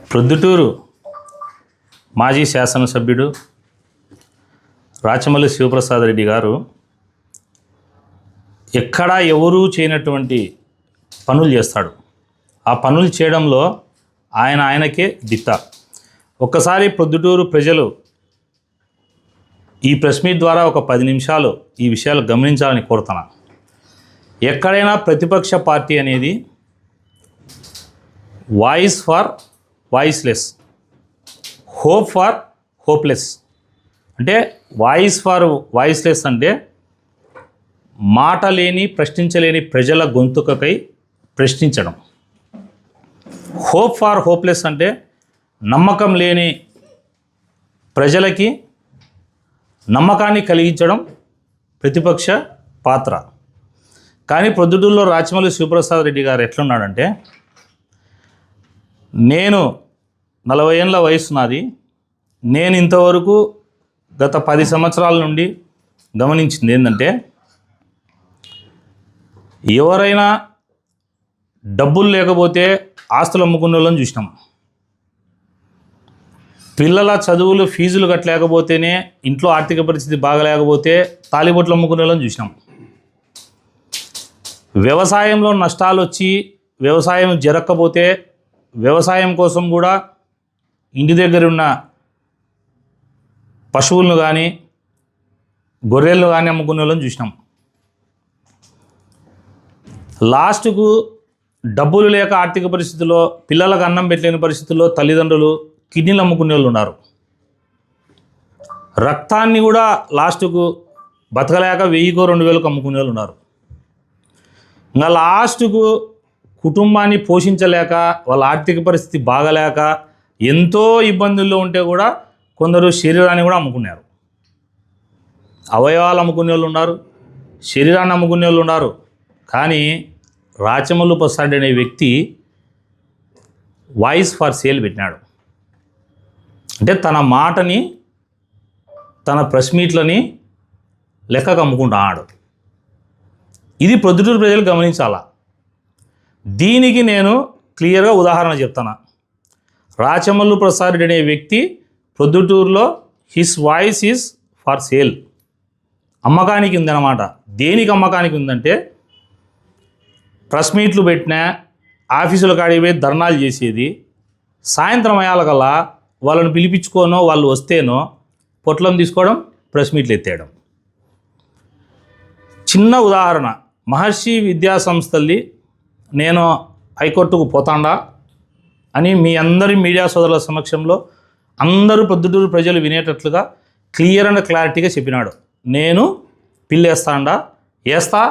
ప్రొద్దుటూరు మాజీ శాసనసభ్యుడు రాచమల్లి శివప్రసాద్ రెడ్డి గారు ఎక్కడా ఎవరూ చేయనటువంటి పనులు చేస్తాడు. ఆ పనులు చేయడంలో ఆయనకే దిట్ట. ఒక్కసారి ప్రొద్దుటూరు ప్రజలు ఈ ప్రెస్ మీట్ ద్వారా ఒక 10 నిమిషాలు ఈ విషయాలు గమనించాలని కోరుతున్నా. ఎక్కడైనా ప్రతిపక్ష పార్టీ అనేది voice for voiceless, hope for hopeless. అంటే వాయిస్ ఫర్ వాయిస్లెస్ అంటే మాట లేని, ప్రశ్నించలేని ప్రజల గొంతుకకై ప్రశ్నించడం. హోప్ ఫర్ హోప్లెస్ అంటే నమ్మకం లేని ప్రజలకి నమ్మకాన్ని కలిగించడం ప్రతిపక్ష పాత్ర. కానీ ప్రొద్దుటూరులో రాచమల్లి శివప్రసాద్ రెడ్డి గారు ఎట్లున్నాడంటే, నేను 40 ఏళ్ళ వయసు నాది, నేను ఇంతవరకు గత 10 సంవత్సరాల నుండి గమనించింది ఏంటంటే, ఎవరైనా డబ్బులు లేకపోతే ఆస్తులు అమ్ముకునే వాళ్ళని చూసినాం. పిల్లల చదువులు ఫీజులు కట్టలేకపోతేనే, ఇంట్లో ఆర్థిక పరిస్థితి బాగలేకపోతే తాలిబొట్లు అమ్ముకునే వాళ్ళని చూసినాం. వ్యవసాయంలో నష్టాలు వచ్చి వ్యవసాయం జరగకపోతే వ్యవసాయం కోసం కూడా ఇంటి దగ్గర ఉన్న పశువులను కానీ గొర్రెలను కానీ అమ్ముకునే వాళ్ళని చూసినాం. లాస్ట్కు డబ్బులు లేక ఆర్థిక పరిస్థితుల్లో పిల్లలకు అన్నం పెట్టలేని పరిస్థితుల్లో తల్లిదండ్రులు కిడ్నీలు అమ్ముకునే వాళ్ళు ఉన్నారు. రక్తాన్ని కూడా లాస్ట్కు బతకలేక 1000కో 2000కో అమ్ముకునే వాళ్ళు ఉన్నారు. ఇంకా లాస్ట్కు కుటుంబాన్ని పోషించలేక, వాళ్ళ ఆర్థిక పరిస్థితి బాగలేక ఎంతో ఇబ్బందుల్లో ఉంటే కూడా కొందరు శరీరాన్ని కూడా అమ్ముకున్నారు. అవయవాలు అమ్ముకునే వాళ్ళు ఉన్నారు, శరీరాన్ని అమ్ముకునే వాళ్ళు ఉన్నారు. కానీ రాచమల్లు ప్రసాద్ అనే వ్యక్తి వాయిస్ ఫర్ సేల్ పెట్టినాడు. అంటే తన మాటని, తన ప్రెస్ మీట్లని లెక్కకు అమ్ముకుంటున్నాడు. ఇది ప్రొద్దుటూరు ప్రజలు గమనించాలా. దీనికి నేను క్లియర్గా ఉదాహరణ చెప్తాను. రాచమల్లు ప్రసాద్ రెడ్డి అనే వ్యక్తి ప్రొద్దుటూరులో his voice is for sale, అమ్మకానికి ఉందన్నమాట. దేనికి అమ్మకానికి ఉందంటే, ప్రెస్ మీట్లు పెట్టినా, ఆఫీసుల కాడికి పోయి ధర్నాలు చేసేది, సాయంత్రం అయ్యాలకల్లా వాళ్ళని పిలిపించుకోనో వాళ్ళు వస్తేనో పొట్లం తీసుకోవడం, ప్రెస్ మీట్లు ఎత్తేయడం. చిన్న ఉదాహరణ, మహర్షి విద్యా సంస్థల్ని నేను హైకోర్టుకు పోతాండా అని మీ అందరి మీడియా సోదరుల సమక్షంలో అందరూ ప్రొద్దుటూరు ప్రజలు వినేటట్లుగా క్లియర్ అండ్ క్లారిటీగా చెప్పినాడు. నేను పిల్లేస్తాండా, వేస్తా,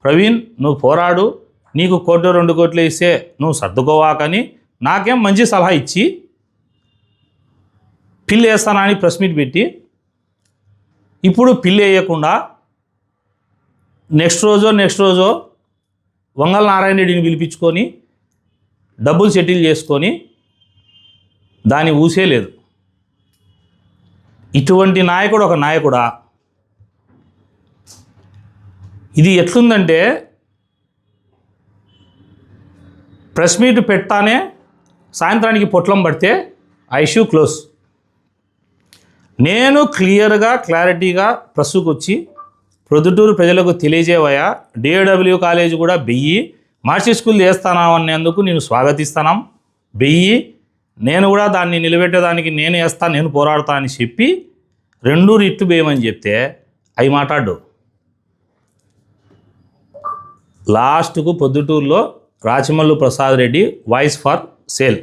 ప్రవీణ్ నువ్వు పోరాడు, నీకు 1 కోటి 2 కోట్లు ఇస్తే నువ్వు సర్దుకోవాకని నాకేం మంచి సలహా ఇచ్చి పిల్లి వేస్తానా అని ప్రెస్ మీట్ పెట్టి, ఇప్పుడు పిల్లి వేయకుండా నెక్స్ట్ రోజో వంగల నారాయణ రెడ్డిని పిలిపించుకొని డబ్బులు సెటిల్ చేసుకొని దాన్ని ఊసే లేదు. ఇటువంటి నాయకుడు ఒక నాయకుడా? ఇది ఎట్లుందంటే, ప్రెస్ మీట్ పెడతానే సాయంత్రానికి పొట్లం పడితే ఆ ఇష్యూ క్లోజ్. నేను క్లియర్గా క్లారిటీగా ప్రెస్కు వచ్చి ప్రొద్దుటూరు ప్రజలకు తెలియజేవయా, డిఏడబ్ల్యూ కాలేజ్ కూడా 1000 మార్చి స్కూల్ వేస్తాననేందుకు నేను స్వాగతిస్తాను. 1000 నేను కూడా దాన్ని నిలబెట్టేదానికి నేను వేస్తాను, నేను పోరాడతా అని చెప్పి 2 రిట్లు వేయమని చెప్తే అవి మాట్లాడు. లాస్ట్కు ప్రొద్దుటూరులో Rachamallu Prasad Reddy voice for sale.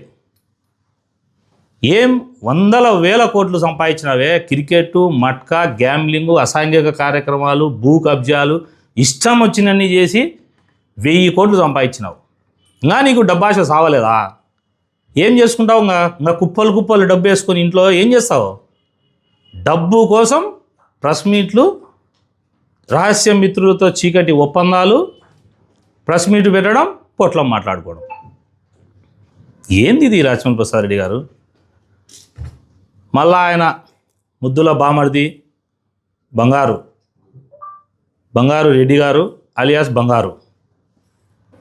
ఏం 100,000 కోట్లు సంపాదించినవే, క్రికెట్, మట్కా, గ్యాంబ్లింగు, అసాంఘిక కార్యక్రమాలు, భూ కబ్జాలు, ఇష్టం వచ్చినన్ని చేసి 1000 కోట్లు సంపాదించినావు. ఇంకా నీకు డబ్బాశ సావలేదా? ఏం చేసుకుంటావు? ఇంకా కుప్పలు డబ్బు వేసుకొని ఇంట్లో ఏం చేస్తావు? డబ్బు కోసం ప్రెస్ మీట్లు, రహస్య మిత్రులతో చీకటి ఒప్పందాలు, ప్రెస్ మీట్ పెట్టడం, పొట్లం మాట్లాడుకోవడం. ఏంది ఇది రాచమల్లి ప్రసాద్ రెడ్డి గారు? మళ్ళా ఆయన ముద్దుల బామర్ది బంగారు రెడ్డి గారు అలియాస్ బంగారు,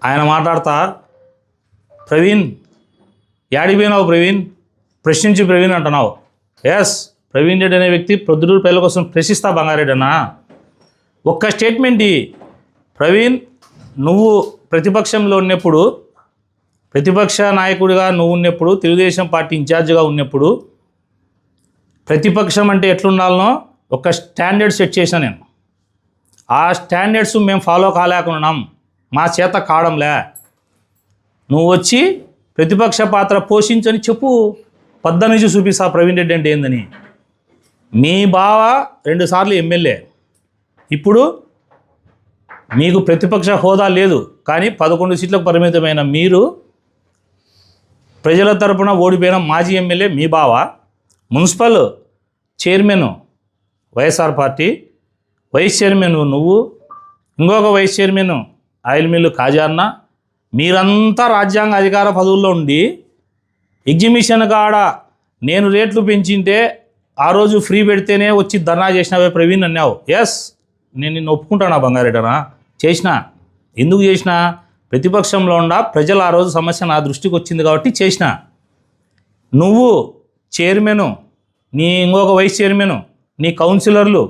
ఆయన మాట్లాడతా, ప్రవీణ్ యాడికి పోయినావు ప్రవీణ్, ప్రశ్నించి ప్రవీణ్ అంటున్నావు. ఎస్, ప్రవీణ్ రెడ్డి అనే వ్యక్తి ప్రొద్దుటూరు ప్రజల కోసం ప్రశ్నిస్తా బంగారెడ్డి అన్న. ఒక్క స్టేట్మెంట్ ప్రవీణ్, నువ్వు ప్రతిపక్షంలో ఉన్నప్పుడు, ప్రతిపక్ష నాయకుడిగా నువ్వు ఉన్నప్పుడు, తెలుగుదేశం పార్టీ ఇన్ఛార్జిగా ఉన్నప్పుడు ప్రతిపక్షం అంటే ఎట్లుండాలనో ఒక స్టాండర్డ్ సెట్ చేశాను నేను. ఆ స్టాండర్డ్స్ మేము ఫాలో కాలేకున్నాం, మా చేత కావడంలే. నువ్వు వచ్చి ప్రతిపక్ష పాత్ర పోషించని చెప్పు, పద్ద నుంచి చూపిస్తా ప్రవీణ్ రెడ్డి అంటే ఏందని. మీ బావ 2 సార్లు ఎమ్మెల్యే, ఇప్పుడు మీకు ప్రతిపక్ష హోదా లేదు, కానీ 11 సీట్లకు పరిమితమైన మీరు ప్రజల తరపున ఓడిపోయిన మాజీ ఎమ్మెల్యే మీ బావ, municipal chairman YSR party, vice chairman నువ్వు, ఇంకొక వైస్ చైర్మన్ ఆయిల్ మిల్లు కాజాన్న, మీరంతా రాజ్యాంగ అధికార పదవుల్లో ఉండి ఎగ్జిబిషన్ కాడ నేను రేట్లు పెంచింటే ఆ రోజు ఫ్రీ పెడితేనే వచ్చి ధర్నా చేసినావే ప్రవీణ్ అన్నావు. ఎస్, నేను నిన్ను ఒప్పుకుంటానా బంగారెడ్డనా, చేసిన. ఎందుకు చేసిన? ప్రతిపక్షంలో ఉండా ప్రజలు ఆ రోజు సమస్య నా దృష్టికి వచ్చింది కాబట్టి చేసిన. నువ్వు చైర్మను, నీ ఇంకొక వైస్ చైర్మను, నీ కౌన్సిలర్లు